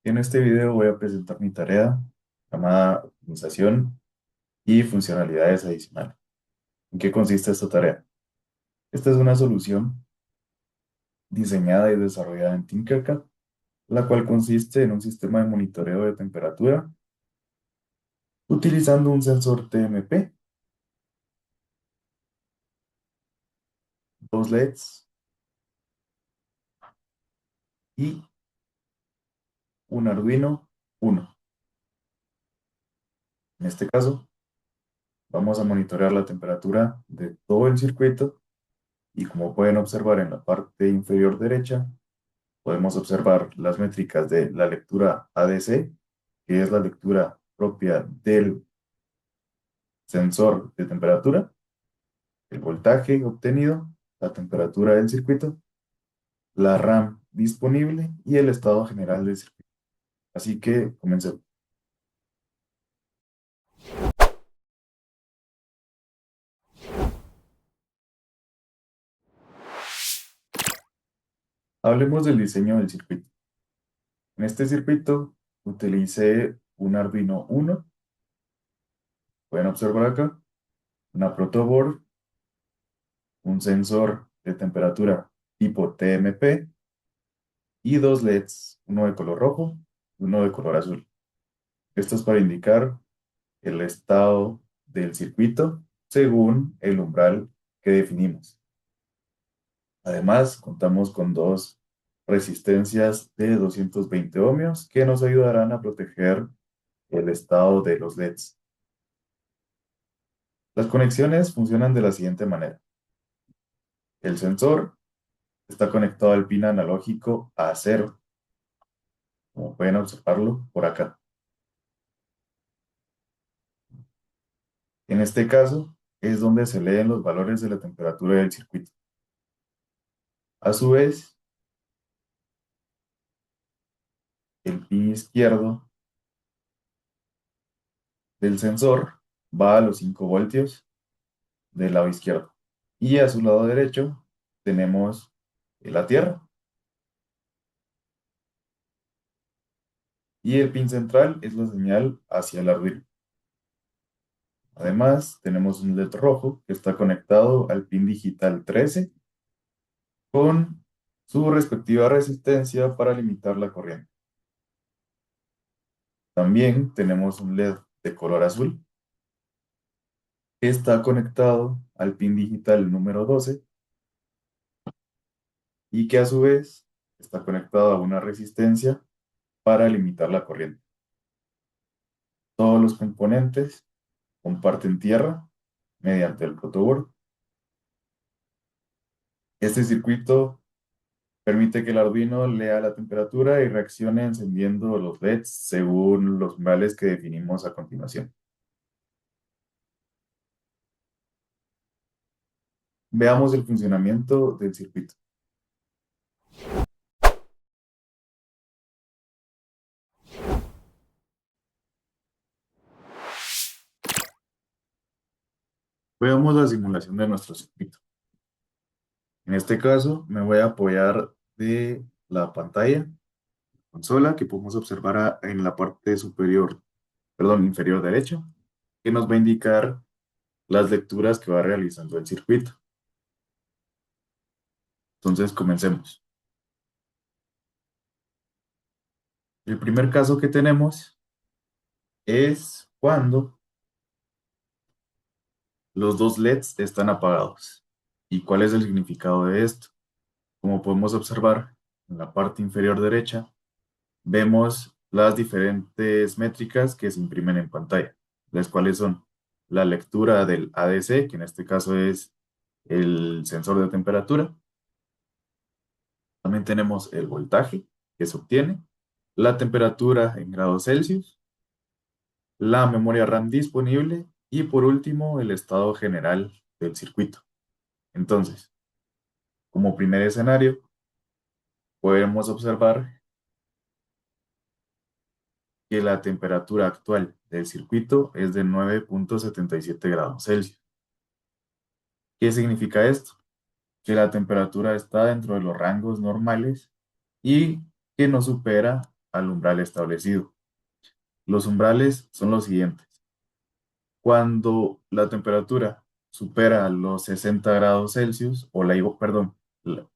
En este video voy a presentar mi tarea llamada optimización y funcionalidades adicionales. ¿En qué consiste esta tarea? Esta es una solución diseñada y desarrollada en Tinkercad, la cual consiste en un sistema de monitoreo de temperatura utilizando un sensor TMP, dos LEDs y un Arduino Uno. En este caso, vamos a monitorear la temperatura de todo el circuito y como pueden observar en la parte inferior derecha, podemos observar las métricas de la lectura ADC, que es la lectura propia del sensor de temperatura, el voltaje obtenido, la temperatura del circuito, la RAM disponible y el estado general del circuito. Así que comencemos. Hablemos del diseño del circuito. En este circuito utilicé un Arduino Uno, pueden observar acá, una protoboard, un sensor de temperatura tipo TMP y dos LEDs, uno de color rojo y uno de color azul. Esto es para indicar el estado del circuito según el umbral que definimos. Además, contamos con dos resistencias de 220 ohmios que nos ayudarán a proteger el estado de los LEDs. Las conexiones funcionan de la siguiente manera. El sensor está conectado al pin analógico A0, como pueden observarlo por acá. En este caso, es donde se leen los valores de la temperatura del circuito. A su vez, el pin izquierdo del sensor va a los 5 voltios del lado izquierdo. Y a su lado derecho tenemos la Tierra. Y el pin central es la señal hacia el Arduino. Además, tenemos un LED rojo que está conectado al pin digital 13 con su respectiva resistencia para limitar la corriente. También tenemos un LED de color azul que está conectado al pin digital número 12 y que a su vez está conectado a una resistencia para limitar la corriente. Todos los componentes comparten tierra mediante el protoboard. Este circuito permite que el Arduino lea la temperatura y reaccione encendiendo los LEDs según los umbrales que definimos a continuación. Veamos el funcionamiento del circuito. Veamos la simulación de nuestro circuito. En este caso, me voy a apoyar de la pantalla, consola, que podemos observar en la parte superior, perdón, inferior derecha, que nos va a indicar las lecturas que va realizando el circuito. Entonces, comencemos. El primer caso que tenemos es cuando los dos LEDs están apagados. ¿Y cuál es el significado de esto? Como podemos observar en la parte inferior derecha, vemos las diferentes métricas que se imprimen en pantalla, las cuales son la lectura del ADC, que en este caso es el sensor de temperatura. También tenemos el voltaje que se obtiene, la temperatura en grados Celsius, la memoria RAM disponible y por último el estado general del circuito. Entonces, como primer escenario, podemos observar que la temperatura actual del circuito es de 9,77 grados Celsius. ¿Qué significa esto? Que la temperatura está dentro de los rangos normales y que no supera al umbral establecido. Los umbrales son los siguientes. Cuando la temperatura supera los 60 grados Celsius, o perdón,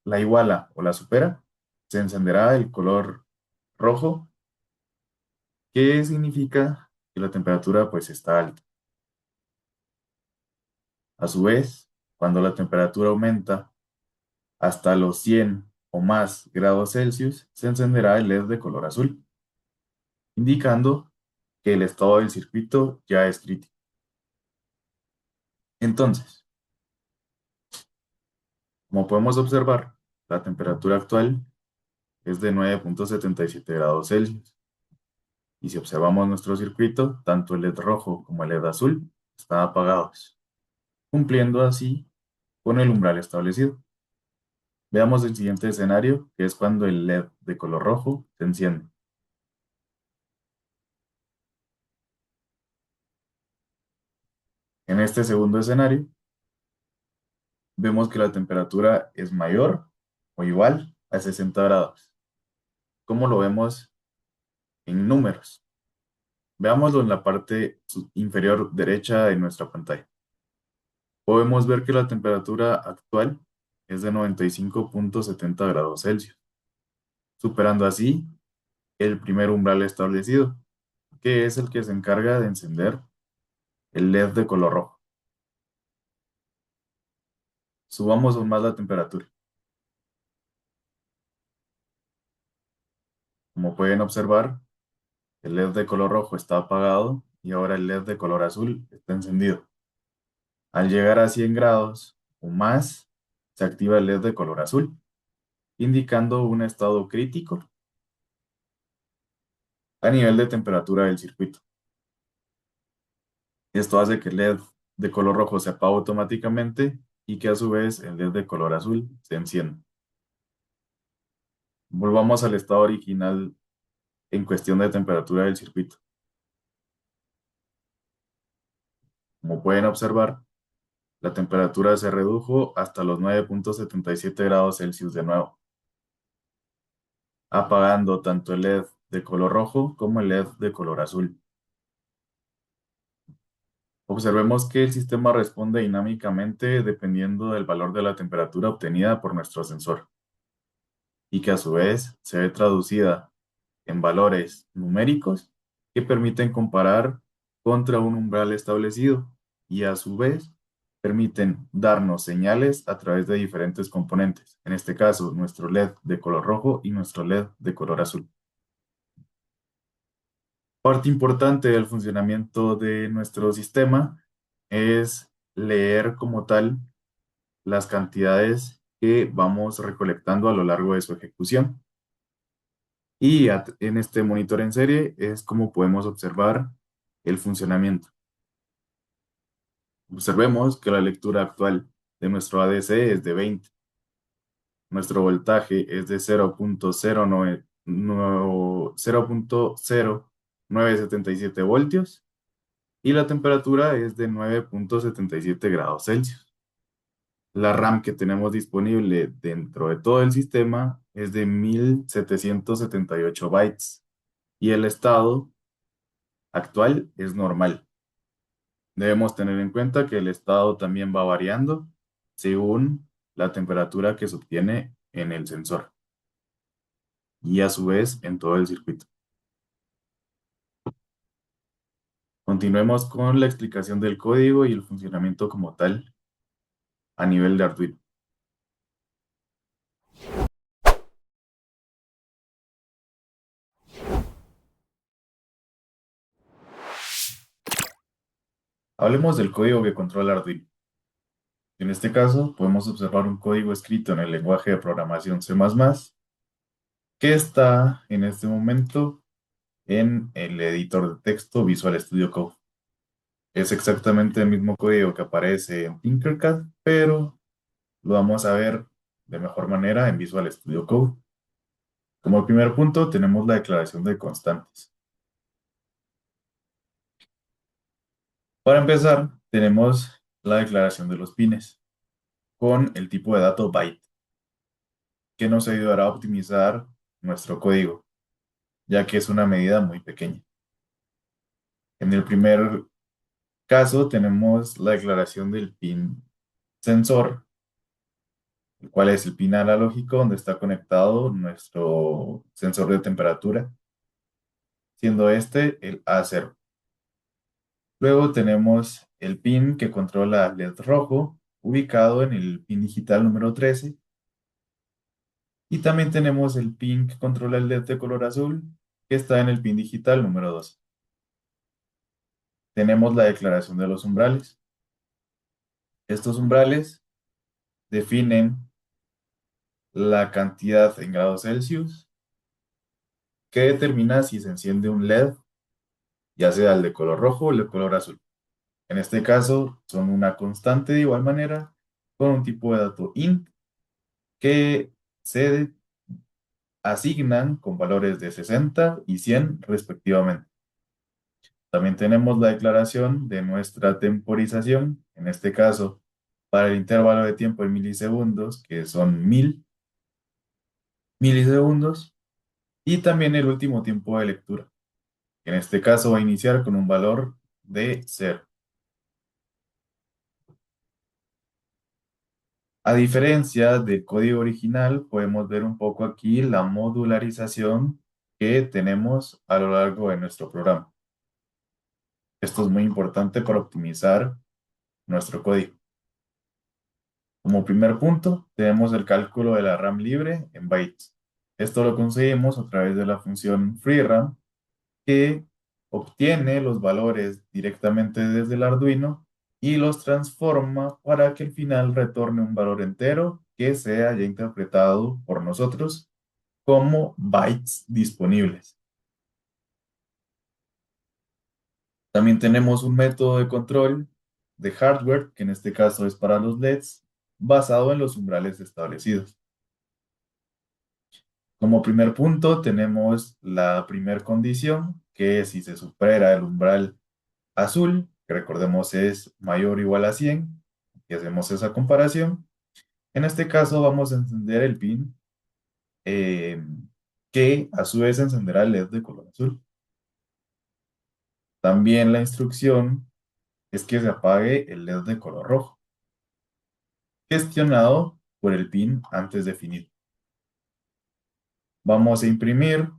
la iguala o la supera, se encenderá el color rojo, que significa que la temperatura pues está alta. A su vez, cuando la temperatura aumenta hasta los 100 o más grados Celsius, se encenderá el LED de color azul, indicando que el estado del circuito ya es crítico. Entonces, como podemos observar, la temperatura actual es de 9,77 grados Celsius. Y si observamos nuestro circuito, tanto el LED rojo como el LED azul están apagados, cumpliendo así con el umbral establecido. Veamos el siguiente escenario, que es cuando el LED de color rojo se enciende. En este segundo escenario, vemos que la temperatura es mayor o igual a 60 grados. ¿Cómo lo vemos en números? Veámoslo en la parte inferior derecha de nuestra pantalla. Podemos ver que la temperatura actual es de 95,70 grados Celsius, superando así el primer umbral establecido, que es el que se encarga de encender el LED de color rojo. Subamos aún más la temperatura. Como pueden observar, el LED de color rojo está apagado y ahora el LED de color azul está encendido. Al llegar a 100 grados o más, se activa el LED de color azul, indicando un estado crítico a nivel de temperatura del circuito. Esto hace que el LED de color rojo se apague automáticamente y que a su vez el LED de color azul se encienda. Volvamos al estado original en cuestión de temperatura del circuito. Como pueden observar, la temperatura se redujo hasta los 9,77 grados Celsius de nuevo, apagando tanto el LED de color rojo como el LED de color azul. Observemos que el sistema responde dinámicamente dependiendo del valor de la temperatura obtenida por nuestro sensor y que a su vez se ve traducida en valores numéricos que permiten comparar contra un umbral establecido y a su vez permiten darnos señales a través de diferentes componentes, en este caso nuestro LED de color rojo y nuestro LED de color azul. Parte importante del funcionamiento de nuestro sistema es leer como tal las cantidades que vamos recolectando a lo largo de su ejecución. Y en este monitor en serie es como podemos observar el funcionamiento. Observemos que la lectura actual de nuestro ADC es de 20. Nuestro voltaje es de 0,0977 voltios y la temperatura es de 9,77 grados Celsius. La RAM que tenemos disponible dentro de todo el sistema es de 1778 bytes y el estado actual es normal. Debemos tener en cuenta que el estado también va variando según la temperatura que se obtiene en el sensor y a su vez en todo el circuito. Continuemos con la explicación del código y el funcionamiento como tal a nivel de Arduino. Hablemos del código que controla Arduino. En este caso, podemos observar un código escrito en el lenguaje de programación C++, que está en este momento en el editor de texto Visual Studio Code. Es exactamente el mismo código que aparece en Tinkercad, pero lo vamos a ver de mejor manera en Visual Studio Code. Como primer punto, tenemos la declaración de constantes. Para empezar, tenemos la declaración de los pines con el tipo de dato byte, que nos ayudará a optimizar nuestro código, ya que es una medida muy pequeña. En el primer caso tenemos la declaración del pin sensor, el cual es el pin analógico donde está conectado nuestro sensor de temperatura, siendo este el A0. Luego tenemos el pin que controla LED rojo, ubicado en el pin digital número 13. Y también tenemos el pin que controla el LED de color azul, que está en el pin digital número 2. Tenemos la declaración de los umbrales. Estos umbrales definen la cantidad en grados Celsius que determina si se enciende un LED, ya sea el de color rojo o el de color azul. En este caso, son una constante de igual manera, con un tipo de dato int que se asignan con valores de 60 y 100 respectivamente. También tenemos la declaración de nuestra temporización, en este caso, para el intervalo de tiempo en milisegundos, que son 1000 milisegundos, y también el último tiempo de lectura, que en este caso va a iniciar con un valor de 0. A diferencia del código original, podemos ver un poco aquí la modularización que tenemos a lo largo de nuestro programa. Esto es muy importante para optimizar nuestro código. Como primer punto, tenemos el cálculo de la RAM libre en bytes. Esto lo conseguimos a través de la función freeRAM, que obtiene los valores directamente desde el Arduino y los transforma para que al final retorne un valor entero que sea ya interpretado por nosotros como bytes disponibles. También tenemos un método de control de hardware, que en este caso es para los LEDs, basado en los umbrales establecidos. Como primer punto tenemos la primera condición, que si se supera el umbral azul, que recordemos es mayor o igual a 100, y hacemos esa comparación, en este caso vamos a encender el pin eh, que a su vez encenderá el LED de color azul. También la instrucción es que se apague el LED de color rojo, gestionado por el pin antes definido. Vamos a imprimir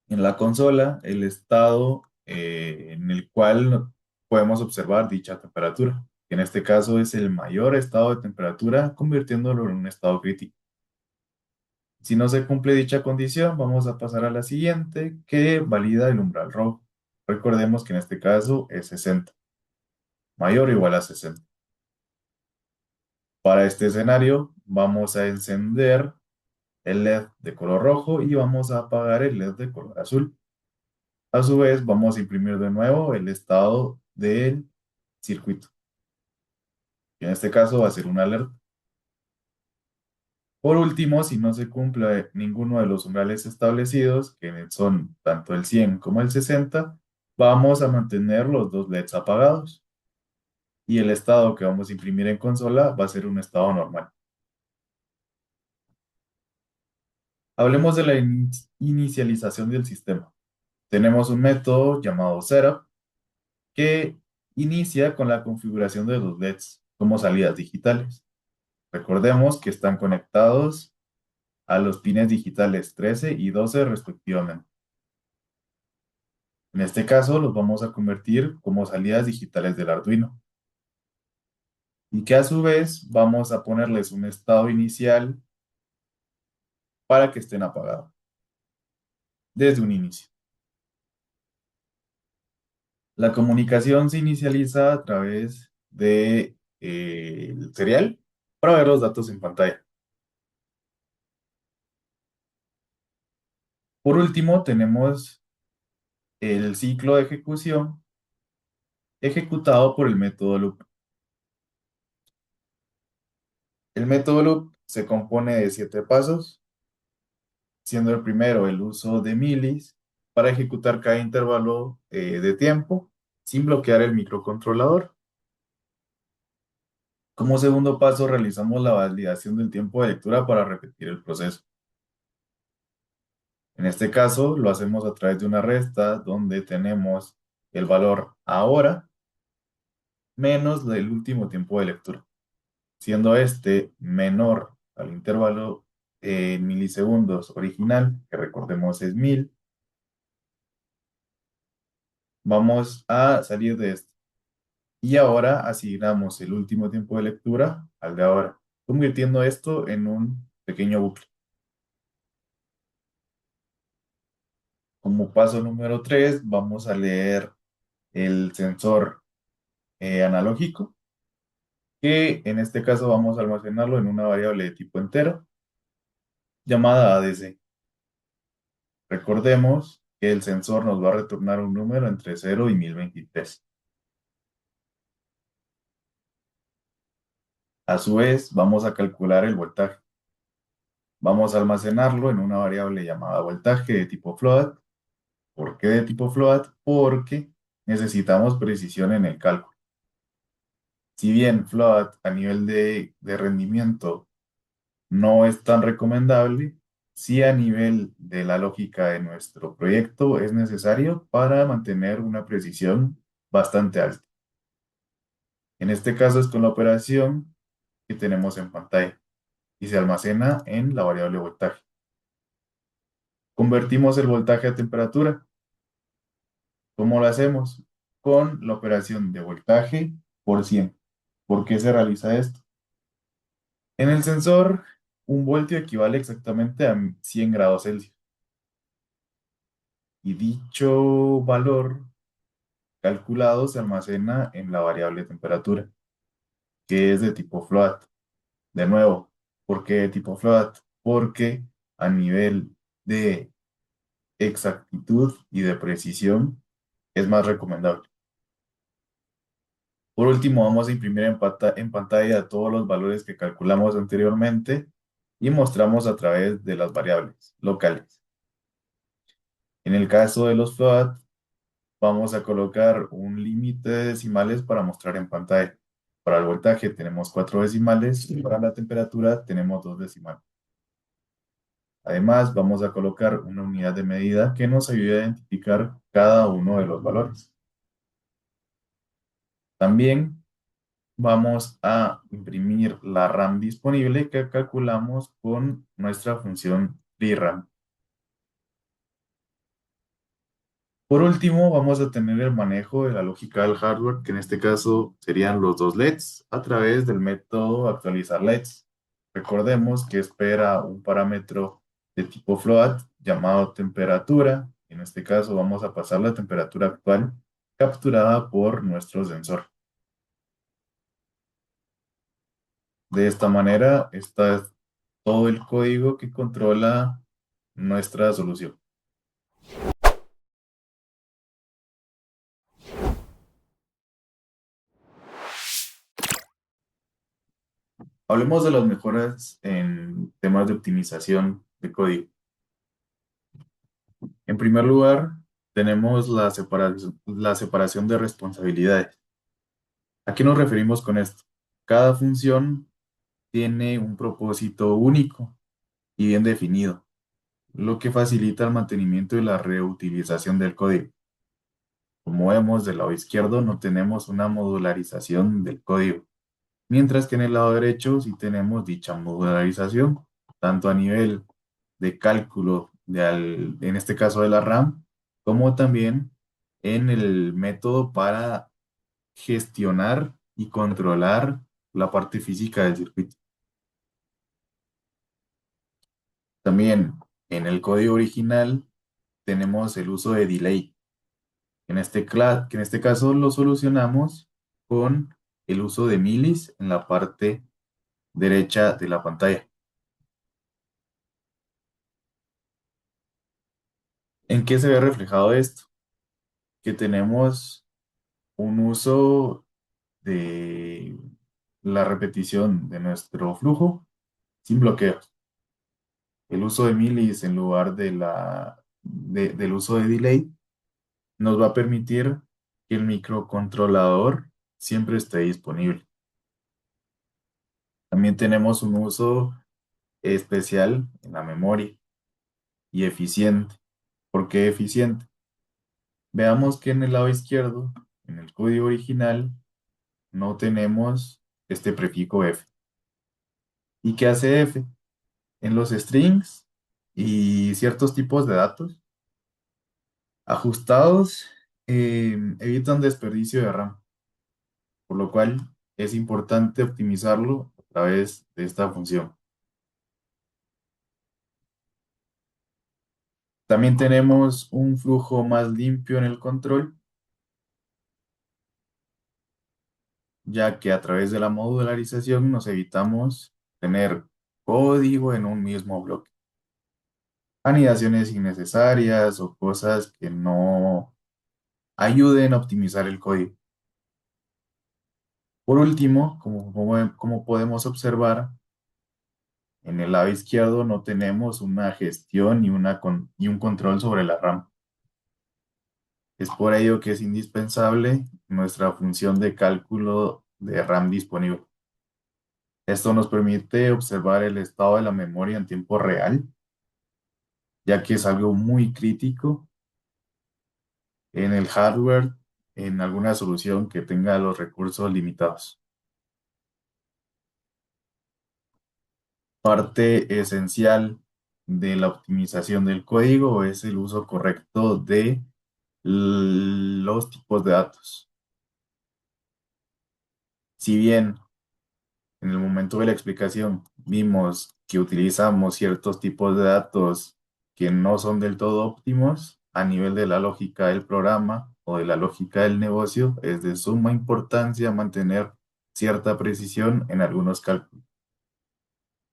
en la consola el estado en el cual podemos observar dicha temperatura, que en este caso es el mayor estado de temperatura, convirtiéndolo en un estado crítico. Si no se cumple dicha condición, vamos a pasar a la siguiente, que valida el umbral rojo. Recordemos que en este caso es 60, mayor o igual a 60. Para este escenario, vamos a encender el LED de color rojo y vamos a apagar el LED de color azul. A su vez, vamos a imprimir de nuevo el estado del circuito. En este caso va a ser una alerta. Por último, si no se cumple ninguno de los umbrales establecidos, que son tanto el 100 como el 60, vamos a mantener los dos LEDs apagados. Y el estado que vamos a imprimir en consola va a ser un estado normal. Hablemos de la inicialización del sistema. Tenemos un método llamado setup que inicia con la configuración de los LEDs como salidas digitales. Recordemos que están conectados a los pines digitales 13 y 12 respectivamente. En este caso los vamos a convertir como salidas digitales del Arduino y que a su vez vamos a ponerles un estado inicial para que estén apagados desde un inicio. La comunicación se inicializa a través de el serial para ver los datos en pantalla. Por último, tenemos el ciclo de ejecución ejecutado por el método loop. El método loop se compone de 7 pasos, siendo el primero el uso de milis para ejecutar cada intervalo de tiempo sin bloquear el microcontrolador. Como segundo paso, realizamos la validación del tiempo de lectura para repetir el proceso. En este caso, lo hacemos a través de una resta donde tenemos el valor ahora menos el último tiempo de lectura, siendo este menor al intervalo en milisegundos original, que recordemos es 1000. Vamos a salir de esto. Y ahora asignamos el último tiempo de lectura al de ahora, convirtiendo esto en un pequeño bucle. Como paso número 3, vamos a leer el sensor analógico, que en este caso vamos a almacenarlo en una variable de tipo entero llamada ADC. Recordemos que el sensor nos va a retornar un número entre 0 y 1023. A su vez, vamos a calcular el voltaje. Vamos a almacenarlo en una variable llamada voltaje de tipo float. ¿Por qué de tipo float? Porque necesitamos precisión en el cálculo. Si bien float a nivel de rendimiento no es tan recomendable, sí a nivel de la lógica de nuestro proyecto es necesario para mantener una precisión bastante alta. En este caso es con la operación que tenemos en pantalla y se almacena en la variable voltaje. Convertimos el voltaje a temperatura. ¿Cómo lo hacemos? Con la operación de voltaje por 100. ¿Por qué se realiza esto? En el sensor, un voltio equivale exactamente a 100 grados Celsius. Y dicho valor calculado se almacena en la variable temperatura, que es de tipo float. De nuevo, ¿por qué de tipo float? Porque a nivel de exactitud y de precisión es más recomendable. Por último, vamos a imprimir en pantalla todos los valores que calculamos anteriormente y mostramos a través de las variables locales. En el caso de los float, vamos a colocar un límite de decimales para mostrar en pantalla. Para el voltaje tenemos 4 decimales y para la temperatura tenemos 2 decimales. Además, vamos a colocar una unidad de medida que nos ayude a identificar cada uno de los valores. También vamos a imprimir la RAM disponible que calculamos con nuestra función DRAM. Por último, vamos a tener el manejo de la lógica del hardware, que en este caso serían los dos LEDs, a través del método actualizar LEDs. Recordemos que espera un parámetro de tipo float llamado temperatura. En este caso vamos a pasar la temperatura actual capturada por nuestro sensor. De esta manera está todo el código que controla nuestra solución. Hablemos de las mejoras en temas de optimización de código. En primer lugar, tenemos la separación de responsabilidades. ¿A qué nos referimos con esto? Cada función tiene un propósito único y bien definido, lo que facilita el mantenimiento y la reutilización del código. Como vemos del lado izquierdo, no tenemos una modularización del código, mientras que en el lado derecho sí tenemos dicha modularización, tanto a nivel de cálculo, en este caso de la RAM, como también en el método para gestionar y controlar la parte física del circuito. También en el código original tenemos el uso de delay. Que en este caso lo solucionamos con el uso de milis en la parte derecha de la pantalla. ¿En qué se ve reflejado esto? Que tenemos un uso de la repetición de nuestro flujo sin bloqueos. El uso de milis en lugar del uso de delay nos va a permitir que el microcontrolador siempre esté disponible. También tenemos un uso especial en la memoria y eficiente. ¿Por qué eficiente? Veamos que en el lado izquierdo, en el código original, no tenemos este prefijo F. ¿Y qué hace F? En los strings y ciertos tipos de datos ajustados evitan desperdicio de RAM, por lo cual es importante optimizarlo a través de esta función. También tenemos un flujo más limpio en el control, ya que a través de la modularización nos evitamos tener código en un mismo bloque. Anidaciones innecesarias o cosas que no ayuden a optimizar el código. Por último, como podemos observar, en el lado izquierdo no tenemos una gestión y un control sobre la RAM. Es por ello que es indispensable nuestra función de cálculo de RAM disponible. Esto nos permite observar el estado de la memoria en tiempo real, ya que es algo muy crítico en el hardware, en alguna solución que tenga los recursos limitados. Parte esencial de la optimización del código es el uso correcto de los tipos de datos. Si bien en el momento de la explicación vimos que utilizamos ciertos tipos de datos que no son del todo óptimos a nivel de la lógica del programa o de la lógica del negocio, es de suma importancia mantener cierta precisión en algunos cálculos.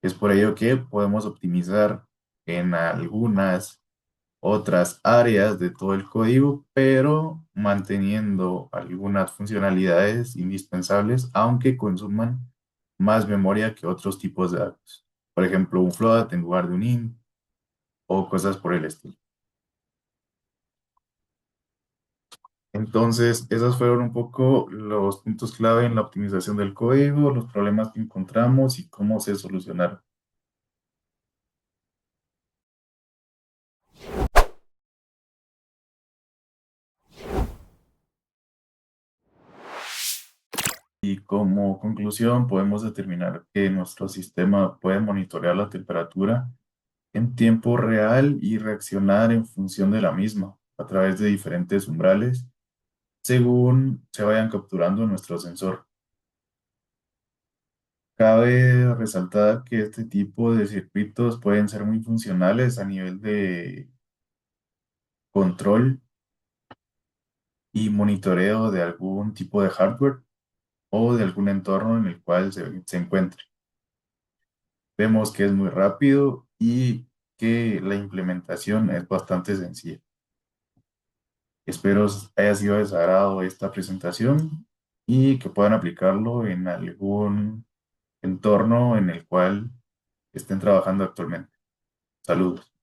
Es por ello que podemos optimizar en algunas otras áreas de todo el código, pero manteniendo algunas funcionalidades indispensables, aunque consuman más memoria que otros tipos de datos. Por ejemplo, un float en lugar de un int o cosas por el estilo. Entonces, esos fueron un poco los puntos clave en la optimización del código, los problemas que encontramos y cómo se solucionaron. Y como conclusión, podemos determinar que nuestro sistema puede monitorear la temperatura en tiempo real y reaccionar en función de la misma a través de diferentes umbrales según se vayan capturando en nuestro sensor. Cabe resaltar que este tipo de circuitos pueden ser muy funcionales a nivel de control y monitoreo de algún tipo de hardware o de algún entorno en el cual se encuentre. Vemos que es muy rápido y que la implementación es bastante sencilla. Espero haya sido de su agrado esta presentación y que puedan aplicarlo en algún entorno en el cual estén trabajando actualmente. Saludos.